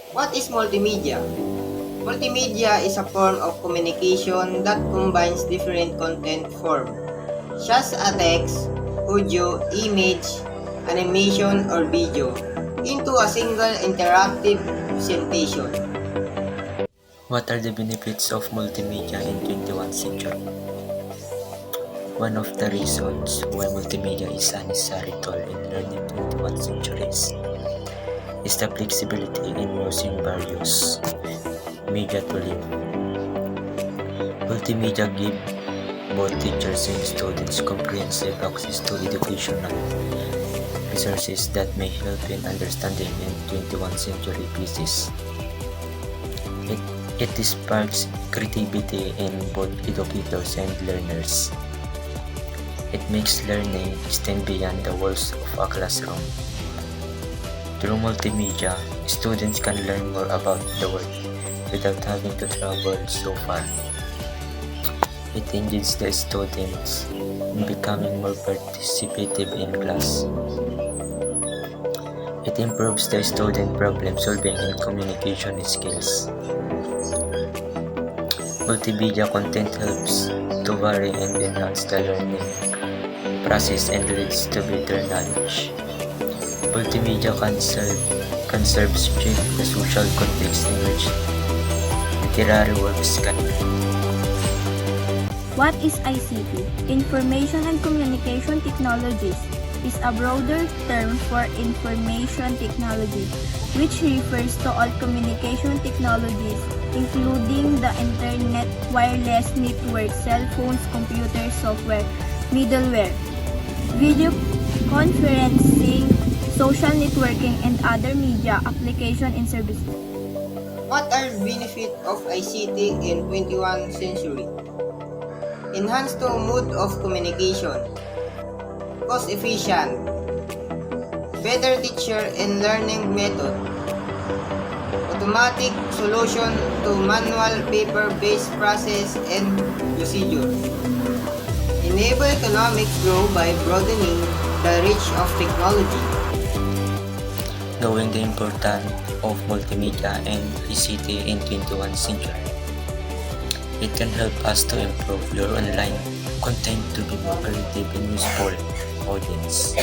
What is multimedia? Multimedia is a form of communication that combines different content forms, such as text, audio, image, animation, or video, into a single interactive presentation. What are the benefits of multimedia in 21st century? One of the reasons why multimedia is a necessary tool in learning 21st centuries is the flexibility in using various media to learn. Multimedia give both teachers and students comprehensive access to educational resources that may help in understanding in 21st century pieces. It sparks creativity in both educators and learners. It makes learning extend beyond the walls of a classroom. Through multimedia, students can learn more about the world without having to travel so far. It engages the students in becoming more participative in class. It improves the student problem solving and communication skills. Multimedia content helps to vary and enhance the learning process and leads to better knowledge. Multimedia can serve to shape the social context in which literary works can. What is ICT? Information and Communication Technologies is a broader term for information technology, which refers to all communication technologies, including the internet, wireless network, cell phones, computers, software, middleware, video conferencing, social networking, and other media application and services. What are the benefits of ICT in 21st century? Enhanced mode of communication, cost efficient, better teacher and learning method, automatic solution to manual paper-based process and procedure, enable economic growth by broadening the reach of technology. Knowing the importance of multimedia and ICT in 21st century, it can help us to improve your online content to be more creative and useful audience.